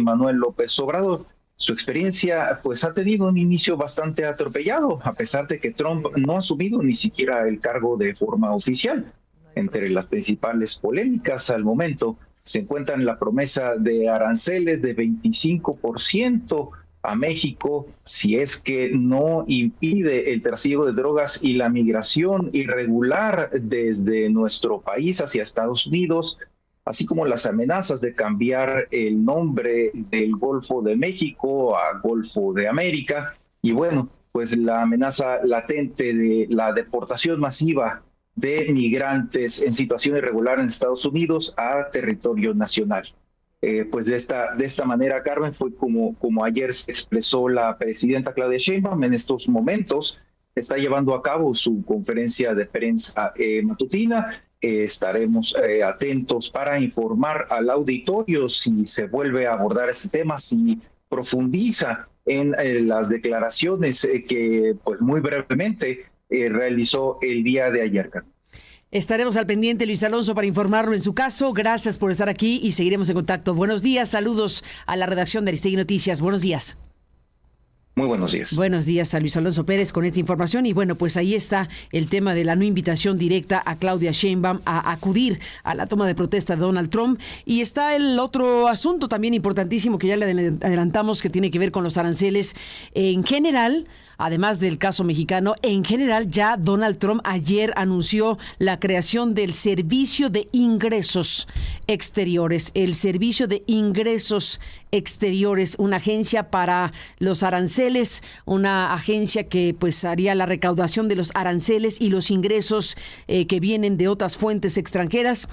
Manuel López Obrador. Su experiencia pues ha tenido un inicio bastante atropellado, a pesar de que Trump no ha asumido ni siquiera el cargo de forma oficial. Entre las principales polémicas al momento se encuentran la promesa de aranceles de 25% a México si es que no impide el trasiego de drogas y la migración irregular desde nuestro país hacia Estados Unidos, así como las amenazas de cambiar el nombre del Golfo de México a Golfo de América, y bueno, pues la amenaza latente de la deportación masiva de migrantes en situación irregular en Estados Unidos a territorio nacional. Pues de esta manera, Carmen, fue como ayer se expresó la presidenta Claudia Sheinbaum. En estos momentos está llevando a cabo su conferencia de prensa matutina. Estaremos atentos para informar al auditorio si se vuelve a abordar este tema, si profundiza en las declaraciones que pues muy brevemente realizó el día de ayer, Carmen. Estaremos al pendiente, Luis Alonso, para informarlo en su caso. Gracias por estar aquí y seguiremos en contacto. Buenos días, saludos a la redacción de Aristegui Noticias. Buenos días. Muy buenos días. Buenos días a Luis Alonso Pérez con esta información. Y bueno, pues ahí está el tema de la no invitación directa a Claudia Sheinbaum a acudir a la toma de protesta de Donald Trump. Y está el otro asunto también importantísimo que ya le adelantamos, que tiene que ver con los aranceles en general. Además del caso mexicano, en general ya Donald Trump ayer anunció la creación del Servicio de Ingresos Exteriores. El Servicio de Ingresos Exteriores, una agencia para los aranceles, una agencia que pues haría la recaudación de los aranceles y los ingresos que vienen de otras fuentes extranjeras.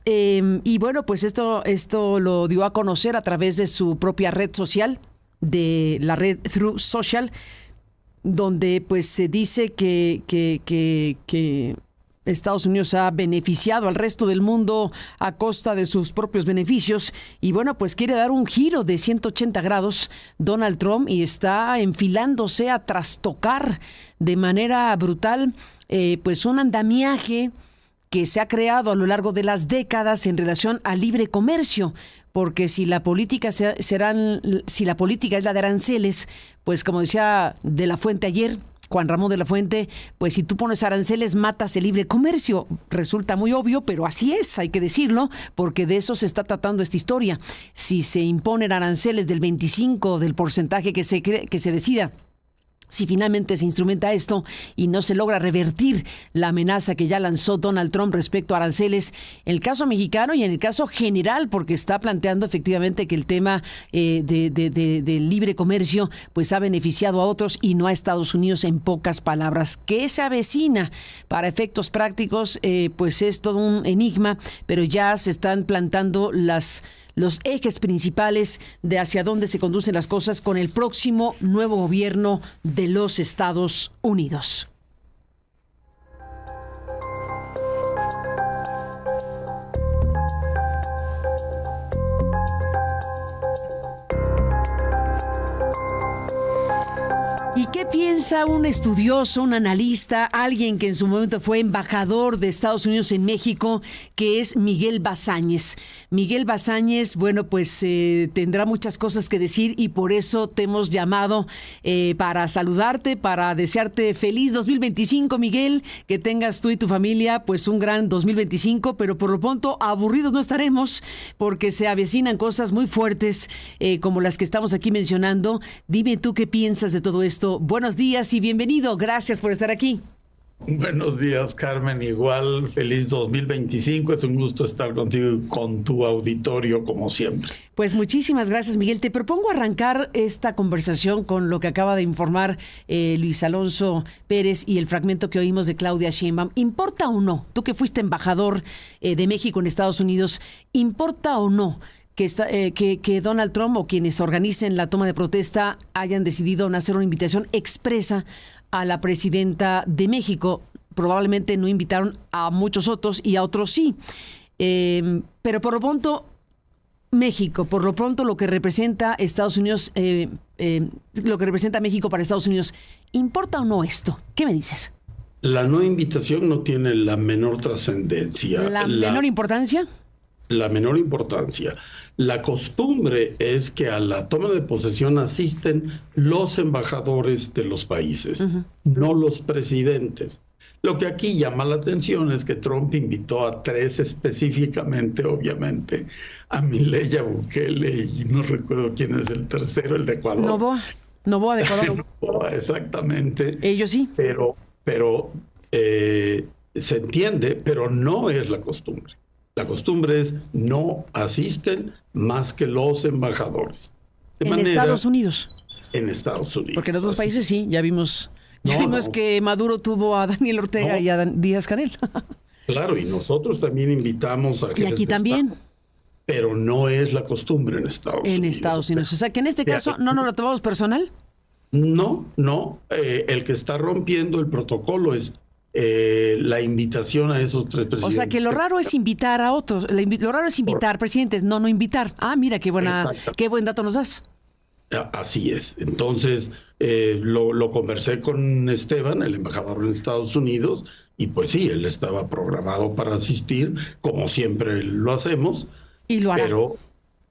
Y bueno, pues esto lo dio a conocer a través de su propia red social, de la red Truth Social, donde pues se dice que Estados Unidos ha beneficiado al resto del mundo a costa de sus propios beneficios. Y bueno, pues quiere dar un giro de 180 grados Donald Trump y está enfilándose a trastocar de manera brutal pues un andamiaje que se ha creado a lo largo de las décadas en relación al libre comercio. Porque si la política es la de aranceles, pues como decía de la Fuente ayer, Juan Ramón de la Fuente, pues si tú pones aranceles matas el libre comercio. Resulta muy obvio, pero así es, hay que decirlo, porque de eso se está tratando esta historia. Si se imponen aranceles del 25% del porcentaje que se decida, si finalmente se instrumenta esto y no se logra revertir la amenaza que ya lanzó Donald Trump respecto a aranceles, en el caso mexicano y en el caso general, porque está planteando efectivamente que el tema del libre comercio pues ha beneficiado a otros y no a Estados Unidos, en pocas palabras. ¿Qué se avecina? Para efectos prácticos, pues es todo un enigma, pero ya se están plantando los ejes principales de hacia dónde se conducen las cosas con el próximo nuevo gobierno de los Estados Unidos. ¿Y qué piensa un estudioso, un analista, alguien que en su momento fue embajador de Estados Unidos en México, que es Miguel Bazáñez? Miguel Bazáñez, bueno, pues tendrá muchas cosas que decir y por eso te hemos llamado para saludarte, para desearte feliz 2025, Miguel, que tengas tú y tu familia pues un gran 2025, pero por lo pronto aburridos no estaremos porque se avecinan cosas muy fuertes como las que estamos aquí mencionando. Dime tú qué piensas de todo esto. Buenos días y bienvenido. Gracias por estar aquí. Buenos días, Carmen. Igual, feliz 2025. Es un gusto estar contigo y con tu auditorio, como siempre. Pues muchísimas gracias, Miguel. Te propongo arrancar esta conversación con lo que acaba de informar Luis Alonso Pérez y el fragmento que oímos de Claudia Sheinbaum. ¿Importa o no? Tú que fuiste embajador de México en Estados Unidos, ¿importa o no que Donald Trump o quienes organicen la toma de protesta hayan decidido hacer una invitación expresa a la presidenta de México? Probablemente no invitaron a muchos otros y a otros sí. Pero por lo pronto, México, por lo pronto lo que representa Estados Unidos, lo que representa México para Estados Unidos, ¿importa o no esto? ¿Qué me dices? La no invitación no tiene la menor trascendencia. ¿La menor importancia? La menor importancia. La costumbre es que a la toma de posesión asisten los embajadores de los países, no los presidentes. Lo que aquí llama la atención es que Trump invitó a 3 específicamente, obviamente, a Milei, a Bukele, y no recuerdo quién es el tercero, el de Ecuador. Noboa de Ecuador. Noboa, exactamente. Ellos sí. Pero se entiende, pero no es la costumbre. La costumbre es no asisten más que los embajadores. Estados Unidos. En Estados Unidos. Porque en otros países sí, ya vimos que Maduro tuvo a Daniel Ortega y a Díaz-Canel. Claro, y nosotros también invitamos a... Y aquí también. Pero no es la costumbre en Estados Unidos. En Estados Unidos. O sea, que en este caso no nos lo tomamos personal. No. El que está rompiendo el protocolo es la invitación a esos 3 presidentes. O sea, que lo raro es invitar a otros. Lo raro es invitar presidentes, no invitar. Ah, mira, qué buen dato nos das. Así es. Entonces, lo conversé con Esteban, el embajador en Estados Unidos, y pues sí, él estaba programado para asistir, como siempre lo hacemos. Y lo hará.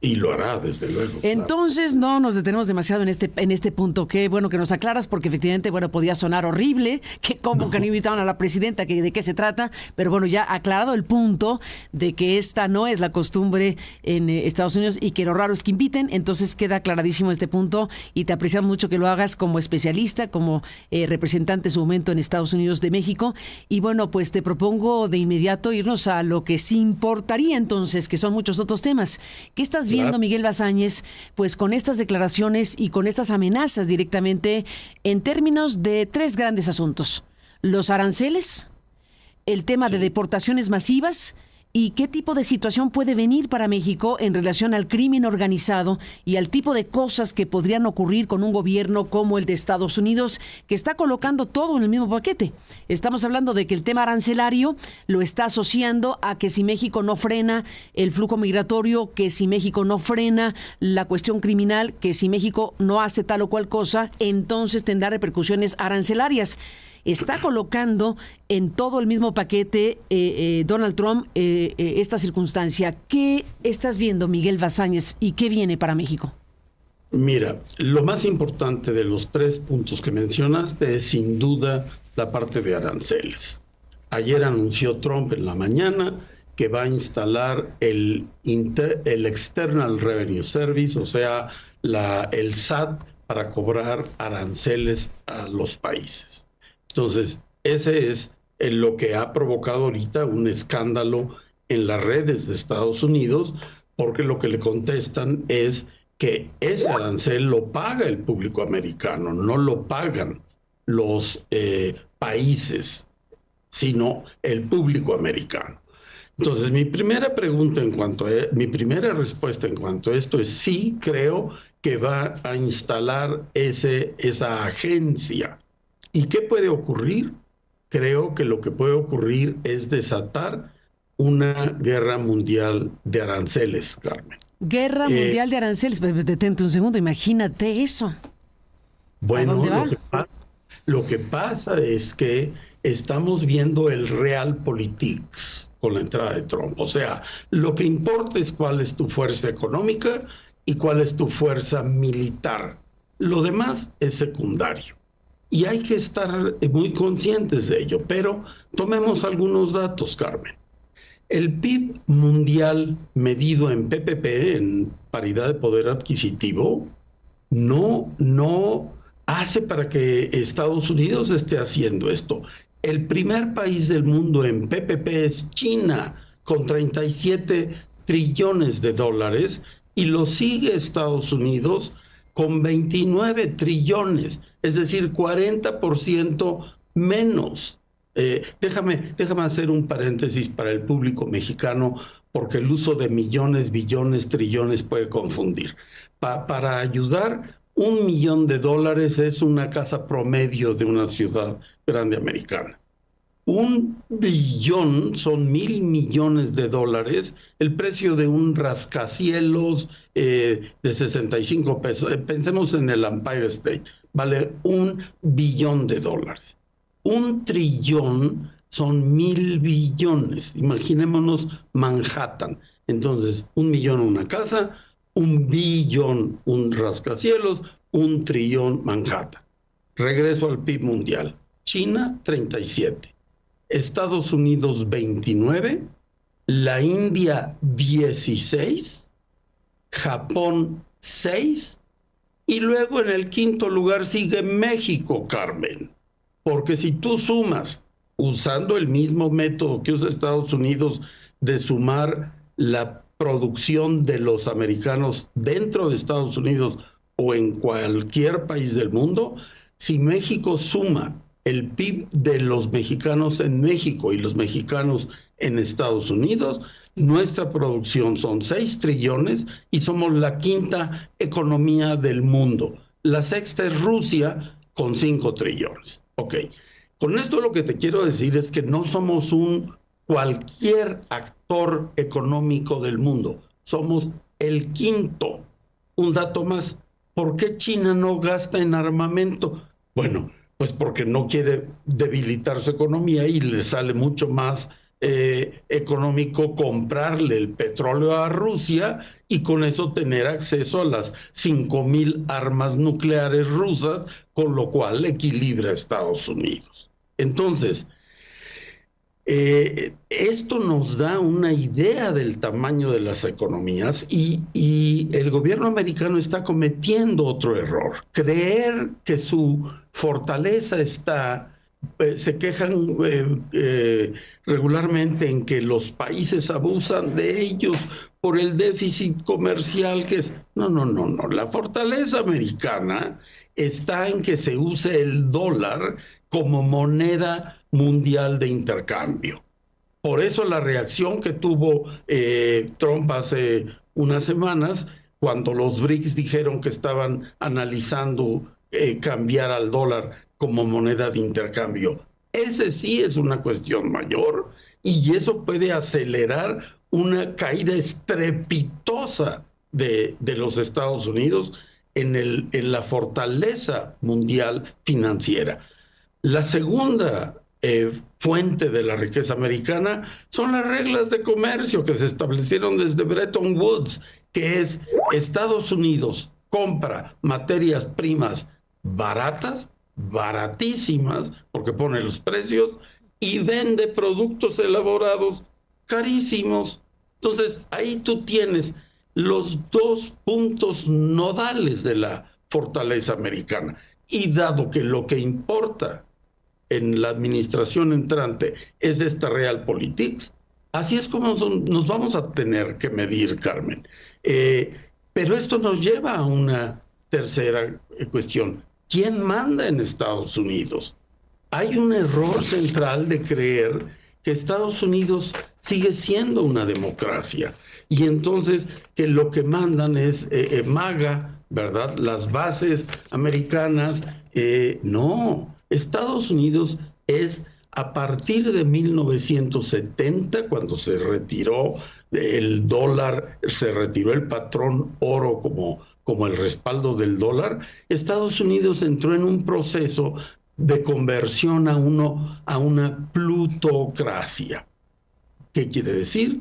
Y lo hará, desde luego. Entonces, no nos detenemos demasiado en este punto. Qué bueno que nos aclaras, porque efectivamente, podía sonar horrible, que como que no invitaban a la presidenta, que de qué se trata, pero bueno, ya aclarado el punto de que esta no es la costumbre en Estados Unidos y que lo raro es que inviten, entonces queda aclaradísimo este punto y te apreciamos mucho que lo hagas como especialista, como representante en su momento en Estados Unidos de México. Y bueno, pues te propongo de inmediato irnos a lo que sí importaría entonces, que son muchos otros temas. ¿Qué estás viendo, Miguel Basáñez, pues con estas declaraciones y con estas amenazas directamente en términos de 3 grandes asuntos? Los aranceles, el tema de deportaciones masivas y qué tipo de situación puede venir para México en relación al crimen organizado y al tipo de cosas que podrían ocurrir con un gobierno como el de Estados Unidos, que está colocando todo en el mismo paquete. Estamos hablando de que el tema arancelario lo está asociando a que si México no frena el flujo migratorio, que si México no frena la cuestión criminal, que si México no hace tal o cual cosa, entonces tendrá repercusiones arancelarias. Está colocando en todo el mismo paquete Donald Trump esta circunstancia. ¿Qué estás viendo, Miguel Basáñez, y qué viene para México? Mira, lo más importante de los 3 puntos que mencionaste es sin duda la parte de aranceles. Ayer anunció Trump en la mañana que va a instalar el External Revenue Service, o sea, el SAT, para cobrar aranceles a los países. Entonces, ese es lo que ha provocado ahorita un escándalo en las redes de Estados Unidos, porque lo que le contestan es que ese arancel lo paga el público americano, no lo pagan los países, sino el público americano. Entonces, mi primera respuesta en cuanto a esto es sí, creo que va a instalar esa agencia. ¿Y qué puede ocurrir? Creo que lo que puede ocurrir es desatar una guerra mundial de aranceles, Carmen. Guerra mundial de aranceles. Detente un segundo, imagínate eso. Bueno, lo que pasa es que estamos viendo el realpolitik con la entrada de Trump. O sea, lo que importa es cuál es tu fuerza económica y cuál es tu fuerza militar. Lo demás es secundario. Y hay que estar muy conscientes de ello. Pero tomemos algunos datos, Carmen. El PIB mundial medido en PPP, en paridad de poder adquisitivo, no hace para que Estados Unidos esté haciendo esto. El primer país del mundo en PPP es China, con 37 trillones de dólares, y lo sigue Estados Unidos con 29 trillones, es decir, 40% menos. Déjame hacer un paréntesis para el público mexicano, porque el uso de millones, billones, trillones puede confundir. Para ayudar, $1 millón es una casa promedio de una ciudad grande americana. 1 billón son $1,000 millones, el precio de un rascacielos de 65 pesos. Pensemos en el Empire State, vale $1 billón. 1 trillón son 1,000 billones. Imaginémonos Manhattan. Entonces, 1 millón una casa, 1 billón, un rascacielos, 1 trillón Manhattan. Regreso al PIB mundial. China, 37. Estados Unidos, 29. La India, 16. Japón, 6. Y luego en el quinto lugar sigue México, Carmen. Porque si tú sumas, usando el mismo método que usa Estados Unidos de sumar la producción de los americanos dentro de Estados Unidos o en cualquier país del mundo, si México suma el PIB de los mexicanos en México y los mexicanos en Estados Unidos, nuestra producción son 6 trillones y somos la quinta economía del mundo. La sexta es Rusia con 5 trillones. Ok, con esto lo que te quiero decir es que no somos cualquier actor económico del mundo, somos el quinto. Un dato más, ¿por qué China no gasta en armamento? Bueno, pues porque no quiere debilitar su economía y le sale mucho más económico comprarle el petróleo a Rusia y con eso tener acceso a las 5,000 armas nucleares rusas, con lo cual equilibra a Estados Unidos. Entonces, esto nos da una idea del tamaño de las economías y el gobierno americano está cometiendo otro error. Creer que su fortaleza está, se quejan regularmente en que los países abusan de ellos por el déficit comercial que es. No. La fortaleza americana está en que se use el dólar como moneda mundial de intercambio. Por eso la reacción que tuvo Trump hace unas semanas, cuando los BRICS dijeron que estaban analizando cambiar al dólar como moneda de intercambio. Ese sí es una cuestión mayor y eso puede acelerar una caída estrepitosa de los Estados Unidos en la fortaleza mundial financiera. La segunda fuente de la riqueza americana son las reglas de comercio que se establecieron desde Bretton Woods, que es Estados Unidos compra materias primas baratas, baratísimas, porque pone los precios, y vende productos elaborados carísimos. Entonces, ahí tú tienes los 2 puntos nodales de la fortaleza americana. Y dado que lo que importa en la administración entrante es esta Realpolitik, así es como nos vamos a tener que medir, Carmen. Pero esto nos lleva a una tercera cuestión. ¿Quién manda en Estados Unidos? Hay un error central de creer que Estados Unidos sigue siendo una democracia y entonces que lo que mandan es MAGA, ¿verdad? Las bases americanas. No, Estados Unidos es a partir de 1970, cuando se retiró el dólar, se retiró el patrón oro como el respaldo del dólar, Estados Unidos entró en un proceso de conversión a una plutocracia. ¿Qué quiere decir?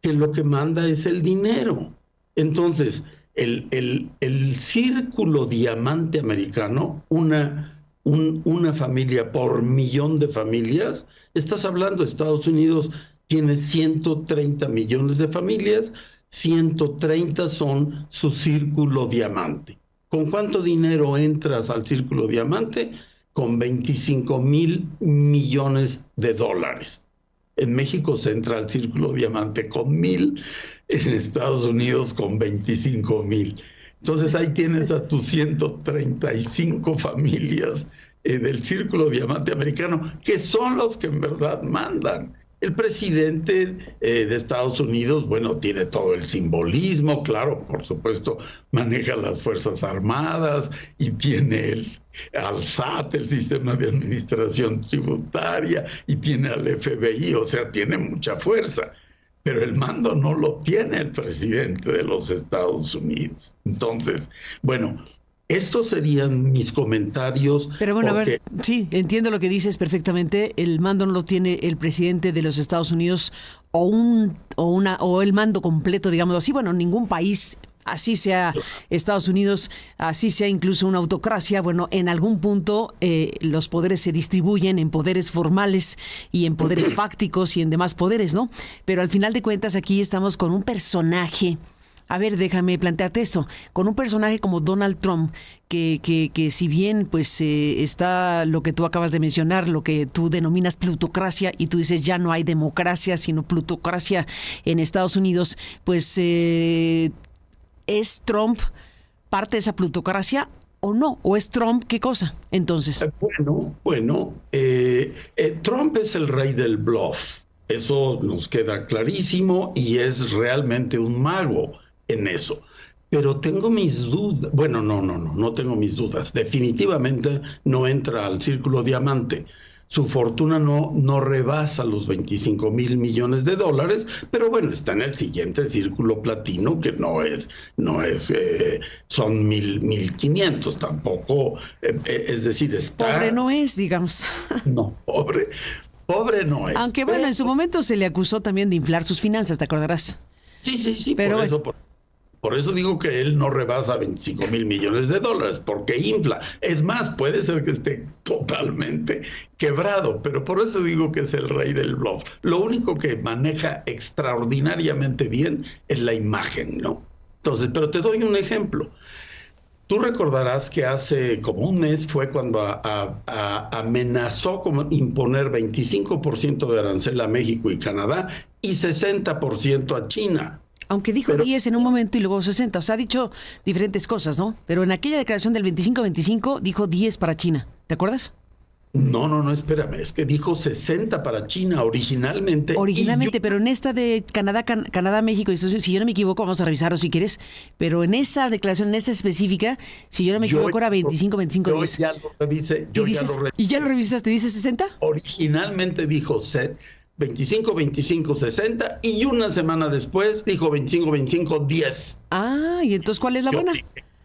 Que lo que manda es el dinero. Entonces, el círculo diamante americano, una familia por millón de familias, estás hablando, Estados Unidos tiene 130 millones de familias, 130 son su círculo diamante. ¿Con cuánto dinero entras al círculo diamante? Con 25,000 millones de dólares. En México se entra al círculo diamante con 1,000, en Estados Unidos con 25,000. Entonces ahí tienes a tus 135 familias del círculo diamante americano, que son los que en verdad mandan. El presidente de Estados Unidos, bueno, tiene todo el simbolismo, claro, por supuesto, maneja las Fuerzas Armadas y tiene al SAT, el Sistema de Administración Tributaria, y tiene al FBI, o sea, tiene mucha fuerza. Pero el mando no lo tiene el presidente de los Estados Unidos. Entonces, bueno, estos serían mis comentarios. Pero bueno, a ver, sí, entiendo lo que dices perfectamente. El mando no lo tiene el presidente de los Estados Unidos o el mando completo, digamos así. Bueno, ningún país así sea Estados Unidos, así sea incluso una autocracia, bueno, en algún punto los poderes se distribuyen en poderes formales y en poderes fácticos y en demás poderes, ¿no? Pero al final de cuentas aquí estamos con un personaje. A ver, déjame plantearte esto. Con un personaje como Donald Trump, que si bien pues está lo que tú acabas de mencionar, lo que tú denominas plutocracia, y tú dices ya no hay democracia, sino plutocracia en Estados Unidos, pues ¿es Trump parte de esa plutocracia o no? ¿O es Trump qué cosa entonces? Bueno, Trump es el rey del bluff. Eso nos queda clarísimo y es realmente un mago en eso. Pero tengo mis dudas. Bueno, no tengo mis dudas. Definitivamente no entra al círculo diamante. Su fortuna no rebasa los 25 mil millones de dólares, pero bueno, está en el siguiente círculo platino, que son 1,500 tampoco. Es decir, está... Pobre no es, digamos. No, pobre no es. Aunque bueno, en su momento se le acusó también de inflar sus finanzas, ¿te acordarás? Sí, pero por eso digo que él no rebasa 25 mil millones de dólares, porque infla. Es más, puede ser que esté totalmente quebrado, pero por eso digo que es el rey del bluff. Lo único que maneja extraordinariamente bien es la imagen, ¿no? Entonces, pero te doy un ejemplo. Tú recordarás que hace como un mes fue cuando amenazó con imponer 25% de arancel a México y Canadá y 60% a China. Aunque dijo 10 en un momento y luego 60. O sea, ha dicho diferentes cosas, ¿no? Pero en aquella declaración del 25-25 dijo 10 para China. ¿Te acuerdas? No, espérame. Es que dijo 60 para China originalmente. Pero en esta de Canadá, México y Estados Unidos, si yo no me equivoco, vamos a revisarlo si quieres, pero en esa declaración, en esa específica, si yo no me equivoco, era 25-25. Yo ya lo revisé. ¿Y ya lo revisaste? ¿Dice 60? Originalmente dijo 25, 60 y una semana después dijo 25, 10. Ah, ¿y entonces cuál es la buena?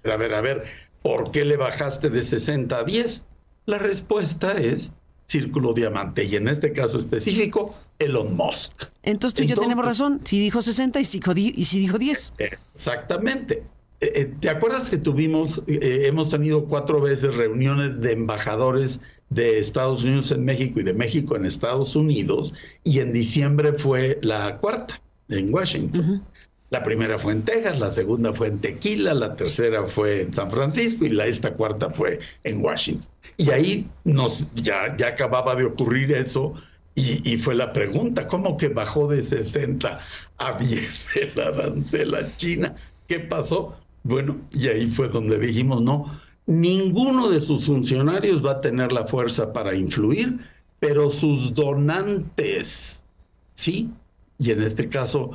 A ver, ¿por qué le bajaste de 60 a 10? La respuesta es círculo diamante y en este caso específico, Elon Musk. Entonces tú y yo tenemos razón, si dijo 60 y si dijo 10. Exactamente. ¿Te acuerdas que hemos tenido 4 veces reuniones de embajadores de Estados Unidos en México y de México en Estados Unidos, y en diciembre fue la cuarta en Washington? Uh-huh. La primera fue en Texas, la segunda fue en Tequila, la tercera fue en San Francisco y esta cuarta fue en Washington. Y ahí ya acababa de ocurrir eso y fue la pregunta, ¿cómo que bajó de 60 a 10 el arancel a China? ¿Qué pasó? Bueno, y ahí fue donde dijimos, no, ninguno de sus funcionarios va a tener la fuerza para influir, pero sus donantes, ¿sí? Y en este caso,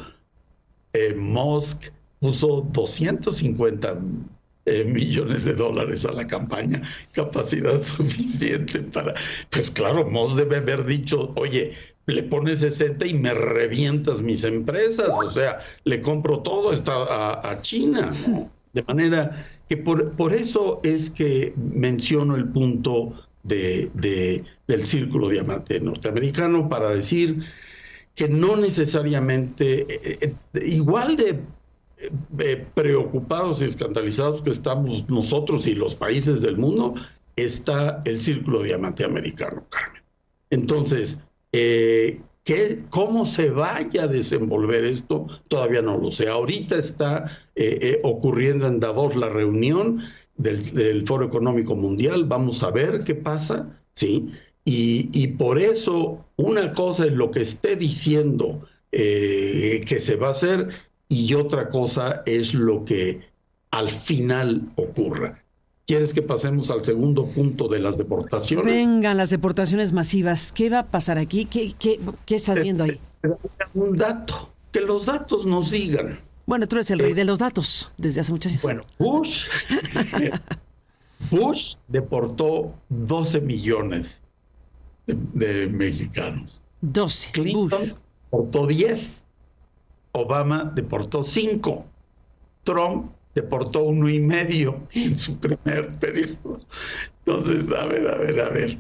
Musk puso 250 millones de dólares a la campaña, capacidad suficiente para... Pues claro, Musk debe haber dicho, oye, le pones 60 y me revientas mis empresas, o sea, le compro todo a China, ¿no? De manera que por eso es que menciono el punto del círculo diamante norteamericano, para decir que no necesariamente, igual de preocupados y escandalizados que estamos nosotros y los países del mundo, está el círculo diamante americano, Carmen. Entonces, ¿cómo se vaya a desenvolver esto? Todavía no lo sé. Ahorita está ocurriendo en Davos la reunión del Foro Económico Mundial. Vamos a ver qué pasa, ¿sí? Y por eso una cosa es lo que esté diciendo que se va a hacer y otra cosa es lo que al final ocurra. ¿Quieres que pasemos al segundo punto de las deportaciones? Vengan, las deportaciones masivas. ¿Qué va a pasar aquí? ¿Qué estás viendo ahí? Un dato, que los datos nos digan. Bueno, tú eres el rey de los datos desde hace muchos años. Bueno, Bush deportó 12 millones de mexicanos. 12. Clinton deportó 10. Obama deportó 5. Trump deportó 1.5 en su primer periodo. Entonces, a ver.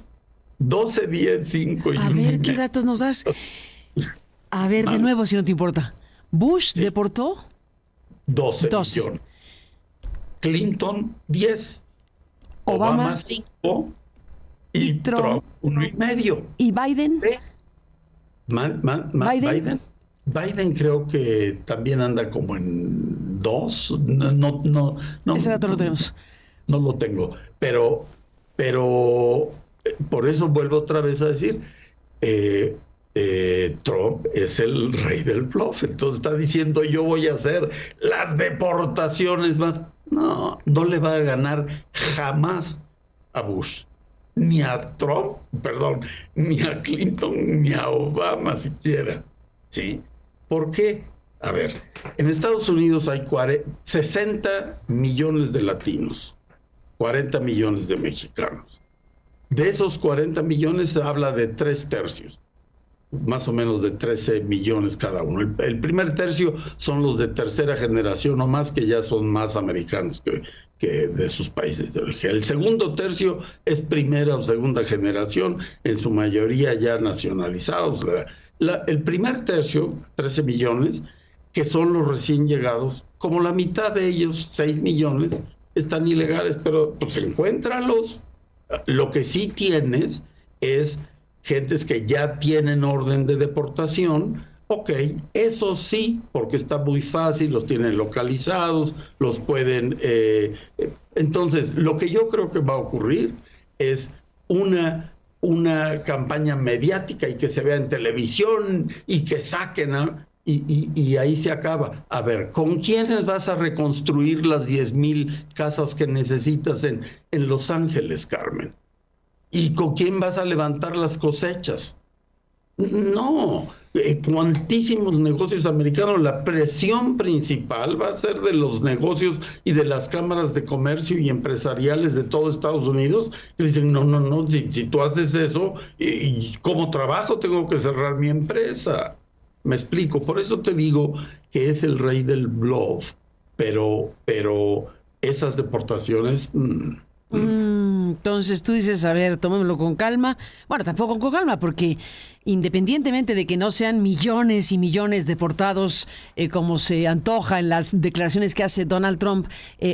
12, 10, 5 y 1. A ver, ¿qué datos nos das? A ver, de nuevo, si no te importa. Bush deportó 12 millones. Clinton 10, Obama 5 y Trump 1,5. ¿Y Biden? Biden creo que también anda como en 2. No. Ese dato lo tenemos. No lo tengo, pero por eso vuelvo otra vez a decir, Trump es el rey del bluff. Entonces está diciendo, yo voy a hacer las deportaciones más. No le va a ganar jamás a Bush, ni a Trump, ni a Clinton, ni a Obama siquiera. ¿Sí? ¿Por qué? A ver, en Estados Unidos hay 60 millones de latinos, 40 millones de mexicanos. De esos 40 millones se habla de 3/3, más o menos de 13 millones cada uno. El primer tercio son los de tercera generación o más, que ya son más americanos que de sus países de origen. El segundo tercio es primera o segunda generación, en su mayoría ya nacionalizados. El primer tercio, 13 millones, que son los recién llegados, como la mitad de ellos, 6 millones, están ilegales, pero pues encuéntralos. Lo que sí tienes es gentes que ya tienen orden de deportación. Ok, eso sí, porque está muy fácil, los tienen localizados, los pueden... Entonces, lo que yo creo que va a ocurrir es una campaña mediática y que se vea en televisión y que saquen... Y ahí se acaba. A ver, ¿con quiénes vas a reconstruir las 10,000 casas que necesitas en Los Ángeles, Carmen? ¿Y con quién vas a levantar las cosechas? No, cuantísimos negocios americanos. La presión principal va a ser de los negocios y de las cámaras de comercio y empresariales de todo Estados Unidos, que dicen, no, si tú haces eso, y como trabajo tengo que cerrar mi empresa. Me explico, por eso te digo que es el rey del bluff, pero esas deportaciones... Entonces tú dices, a ver, tomémoslo con calma. Bueno, tampoco con calma, porque independientemente de que no sean millones y millones deportados, como se antoja en las declaraciones que hace Donald Trump,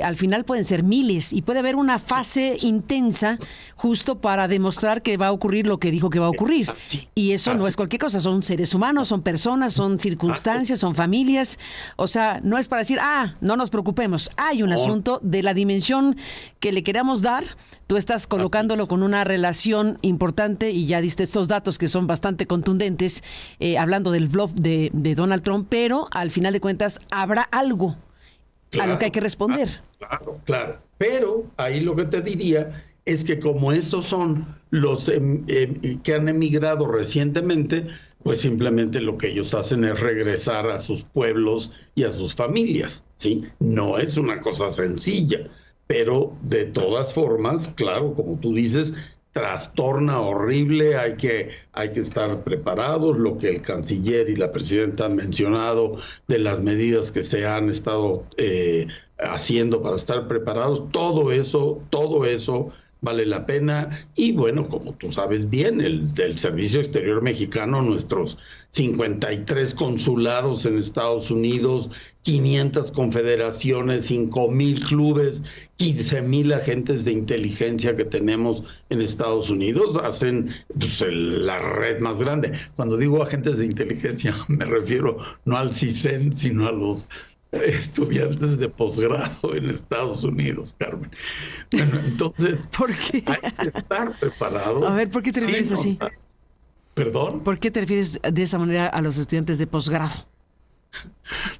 al final pueden ser miles y puede haber una fase intensa justo para demostrar que va a ocurrir lo que dijo que va a ocurrir. Y eso no es cualquier cosa, son seres humanos, son personas, son circunstancias, son familias. O sea, no es para decir, no nos preocupemos. Hay un asunto de la dimensión que le queramos dar. Tú estás colocándolo con una relación importante y ya diste estos datos que son bastante contundentes, hablando del bluff de Donald Trump, pero al final de cuentas habrá algo a lo que hay que responder. Claro. Pero ahí lo que te diría es que como estos son los que han emigrado recientemente, pues simplemente lo que ellos hacen es regresar a sus pueblos y a sus familias, ¿sí? No es una cosa sencilla. Pero de todas formas, claro, como tú dices, trastorna horrible, hay que estar preparados. Lo que el canciller y la presidenta han mencionado de las medidas que se han estado haciendo para estar preparados, todo eso vale la pena. Y bueno, como tú sabes bien, el Servicio Exterior Mexicano, nuestros 53 consulados en Estados Unidos, 500 confederaciones, 5,000 clubes, 15,000 agentes de inteligencia que tenemos en Estados Unidos, hacen la red más grande. Cuando digo agentes de inteligencia, me refiero no al CISEN, sino a los estudiantes de posgrado en Estados Unidos, Carmen. Bueno, entonces, ¿por qué? Hay que estar preparados. A ver, ¿por qué te refieres así? ¿Perdón? ¿Por qué te refieres de esa manera a los estudiantes de posgrado?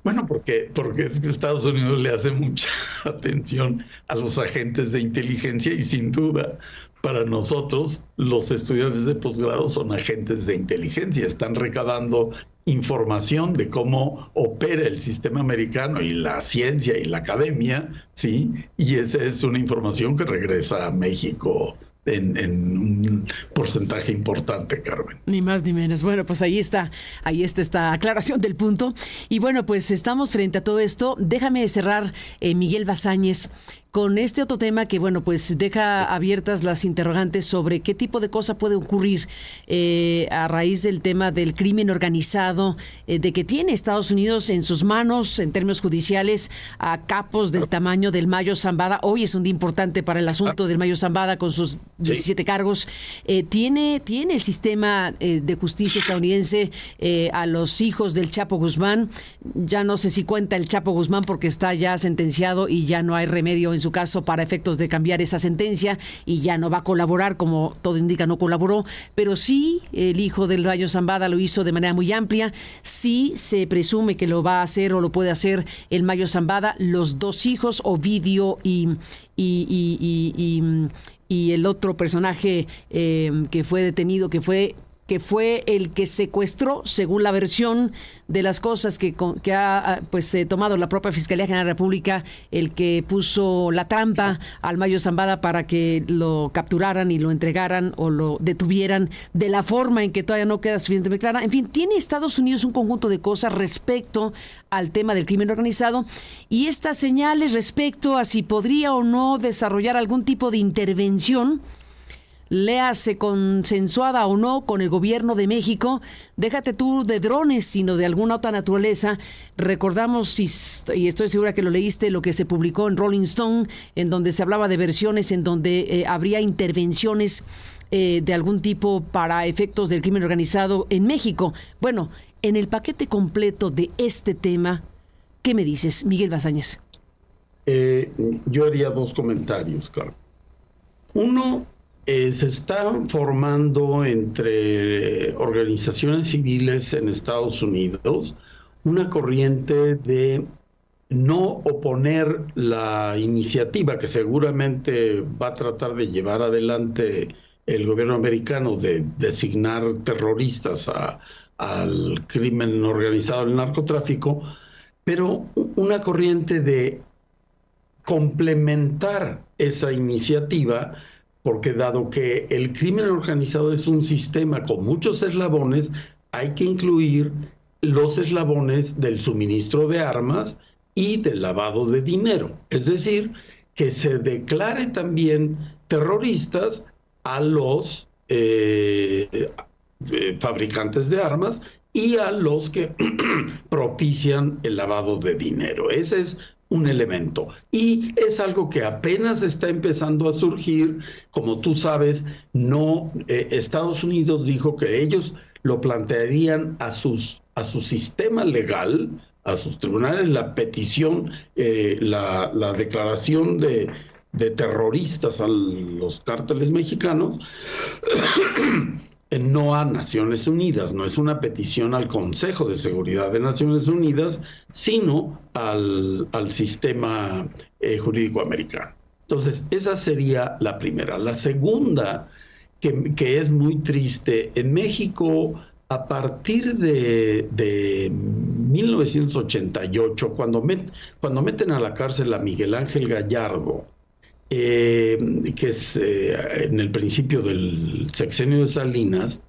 Bueno, porque es que Estados Unidos le hace mucha atención a los agentes de inteligencia y sin duda para nosotros los estudiantes de posgrado son agentes de inteligencia, están recabando información de cómo opera el sistema americano y la ciencia y la academia, ¿sí? Y esa es una información que regresa a México en un porcentaje importante, Carmen. Ni más ni menos. Bueno, pues ahí está esta aclaración del punto. Y bueno, pues estamos frente a todo esto. Déjame cerrar, Miguel Basáñez, con este otro tema que, bueno, pues deja abiertas las interrogantes sobre qué tipo de cosa puede ocurrir a raíz del tema del crimen organizado, de que tiene Estados Unidos en sus manos, en términos judiciales, a capos del tamaño del Mayo Zambada. Hoy es un día importante para el asunto del Mayo Zambada con sus 17 cargos. Tiene el sistema de justicia estadounidense a los hijos del Chapo Guzmán. Ya no sé si cuenta el Chapo Guzmán porque está ya sentenciado y ya no hay remedio en su caso para efectos de cambiar esa sentencia y ya no va a colaborar, como todo indica, no colaboró, pero sí el hijo del Mayo Zambada lo hizo de manera muy amplia. Sí se presume que lo va a hacer o lo puede hacer el Mayo Zambada, los dos hijos, Ovidio y el otro personaje que fue detenido, que fue el que secuestró, según la versión de las cosas que ha tomado la propia Fiscalía General de la República, el que puso la trampa al Mayo Zambada para que lo capturaran y lo entregaran o lo detuvieran de la forma en que todavía no queda suficientemente clara. En fin, tiene Estados Unidos un conjunto de cosas respecto al tema del crimen organizado y estas señales respecto a si podría o no desarrollar algún tipo de intervención, léase consensuada o no con el gobierno de México, déjate tú de drones, sino de alguna otra naturaleza. Recordamos, y estoy segura que lo leíste, lo que se publicó en Rolling Stone, en donde se hablaba de versiones en donde habría intervenciones de algún tipo para efectos del crimen organizado en México. Bueno, en el paquete completo de este tema, ¿qué me dices, Miguel Bazáñez? Yo haría dos comentarios, Carlos. Uno, se está formando entre organizaciones civiles en Estados Unidos una corriente de no oponer la iniciativa que seguramente va a tratar de llevar adelante el gobierno americano de designar terroristas al crimen organizado, al narcotráfico, pero una corriente de complementar esa iniciativa, porque dado que el crimen organizado es un sistema con muchos eslabones, hay que incluir los eslabones del suministro de armas y del lavado de dinero. Es decir, que se declare también terroristas a los fabricantes de armas y a los que propician el lavado de dinero. Ese es un elemento. Y es algo que apenas está empezando a surgir. Como tú sabes, Estados Unidos dijo que ellos lo plantearían a su sistema legal, a sus tribunales, la petición, la declaración de terroristas a los cárteles mexicanos, no a Naciones Unidas, no es una petición al Consejo de Seguridad de Naciones Unidas, sino al sistema jurídico americano. Entonces, esa sería la primera. La segunda, que es muy triste, en México, a partir de 1988, cuando meten a la cárcel a Miguel Ángel Gallardo, que es en el principio del sexenio de Salinas,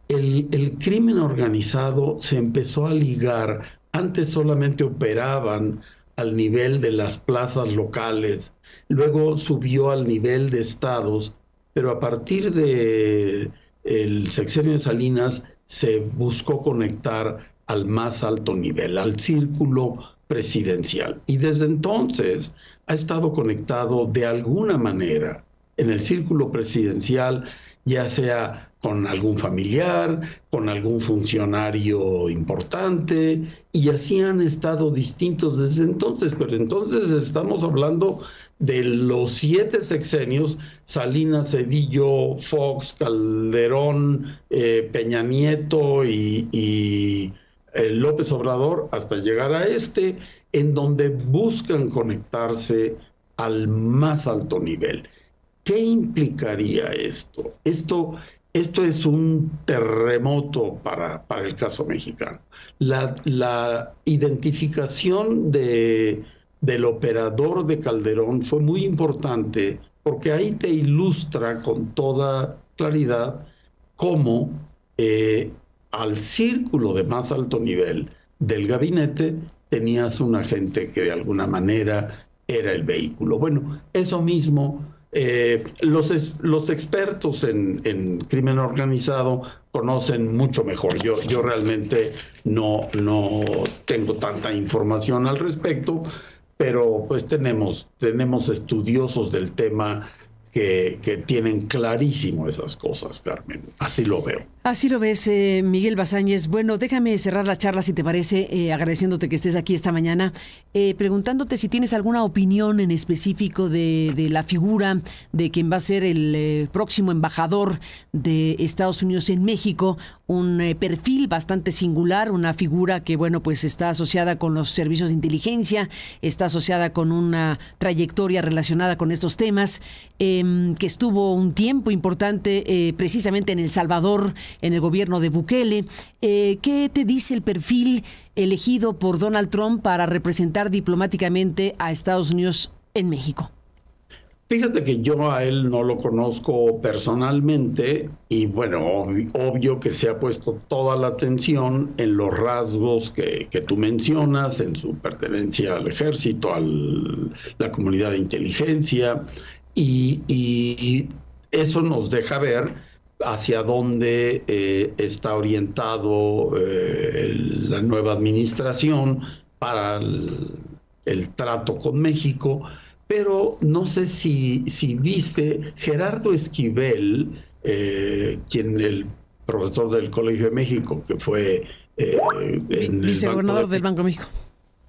el crimen organizado se empezó a ligar. Antes solamente operaban al nivel de las plazas locales, luego subió al nivel de estados, pero a partir del sexenio de Salinas se buscó conectar al más alto nivel, al círculo presidencial. Y desde entonces ha estado conectado de alguna manera en el círculo presidencial, ya sea con algún familiar, con algún funcionario importante, y así han estado distintos desde entonces. Pero entonces estamos hablando de los 7 sexenios: Salinas, Zedillo, Fox, Calderón, Peña Nieto y López Obrador, hasta llegar a en donde buscan conectarse al más alto nivel. ¿Qué implicaría esto? Esto es un terremoto para el caso mexicano. La identificación del operador de Calderón fue muy importante, porque ahí te ilustra con toda claridad cómo al círculo de más alto nivel del gabinete tenías una gente que de alguna manera era el vehículo. Bueno, eso mismo, los expertos en crimen organizado conocen mucho mejor. Yo realmente no tengo tanta información al respecto, pero pues tenemos estudiosos del tema que tienen clarísimo esas cosas, Carmen. Así lo veo. Así lo ves, Miguel Basáñez. Bueno, déjame cerrar la charla, si te parece, agradeciéndote que estés aquí esta mañana, preguntándote si tienes alguna opinión en específico de la figura de quien va a ser el próximo embajador de Estados Unidos en México, un perfil bastante singular, una figura que, bueno, pues está asociada con los servicios de inteligencia, está asociada con una trayectoria relacionada con estos temas, que estuvo un tiempo importante precisamente en El Salvador, en el gobierno de Bukele. ¿Qué te dice el perfil elegido por Donald Trump para representar diplomáticamente a Estados Unidos en México? Fíjate que yo a él no lo conozco personalmente y bueno, obvio que se ha puesto toda la atención en los rasgos que tú mencionas, en su pertenencia al ejército, a la comunidad de inteligencia y eso nos deja ver hacia dónde está orientado la nueva administración para el trato con México. Pero no sé si viste, Gerardo Esquivel, el profesor del Colegio de México, que fue vicegobernador del Banco de México.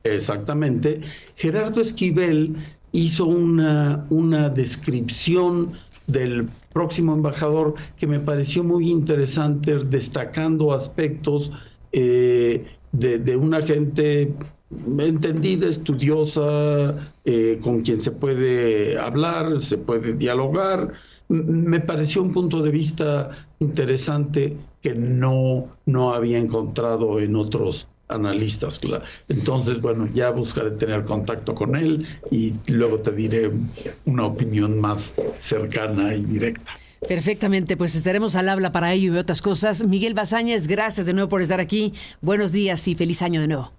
Exactamente. Gerardo Esquivel hizo una descripción del próximo embajador que me pareció muy interesante, destacando aspectos de una gente entendida, estudiosa, con quien se puede hablar, se puede dialogar. Me pareció un punto de vista interesante que no había encontrado en otros analistas. Entonces, bueno, ya buscaré tener contacto con él y luego te diré una opinión más cercana y directa. Perfectamente, pues estaremos al habla para ello y otras cosas. Miguel Basáñez, gracias de nuevo por estar aquí. Buenos días y feliz año de nuevo.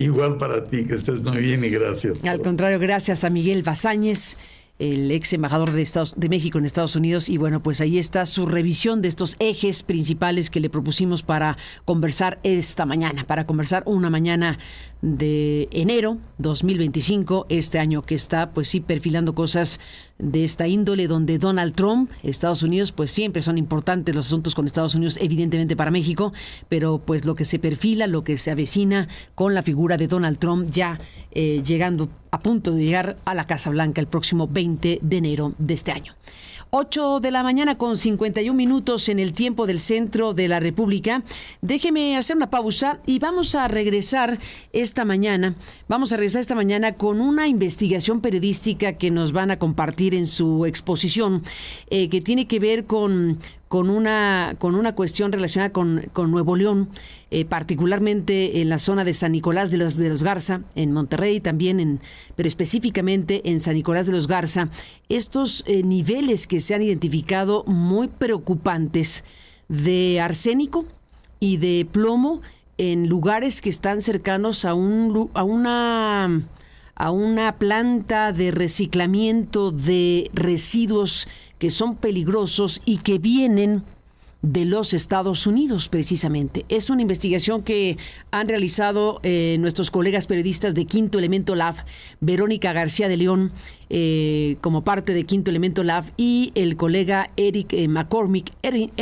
Igual para ti, que estés muy bien y gracias. Al contrario, gracias a Miguel Basáñez, el ex embajador de México en Estados Unidos. Y bueno, pues ahí está su revisión de estos ejes principales que le propusimos para conversar esta mañana, para conversar una mañana de enero 2025, este año que está, pues sí, perfilando cosas de esta índole, donde Donald Trump, Estados Unidos, pues siempre son importantes los asuntos con Estados Unidos, evidentemente para México, pero pues lo que se perfila, lo que se avecina con la figura de Donald Trump ya llegando, a punto de llegar a la Casa Blanca el próximo 20 de enero de este año. 8 de la mañana con 51 minutos en el tiempo del centro de la República. Déjeme hacer una pausa y vamos a regresar esta mañana. Vamos a regresar esta mañana con una investigación periodística que nos van a compartir en su exposición, que tiene que ver con una cuestión relacionada con Nuevo León, particularmente en la zona de San Nicolás de los Garza, en Monterrey también, pero específicamente en San Nicolás de los Garza, estos niveles que se han identificado muy preocupantes de arsénico y de plomo en lugares que están cercanos a una planta de reciclamiento de residuos que son peligrosos y que vienen de los Estados Unidos, precisamente. Es una investigación que han realizado nuestros colegas periodistas de Quinto Elemento Lab, Verónica García de León, como parte de Quinto Elemento Lab, y el colega Eric McCormick, Erin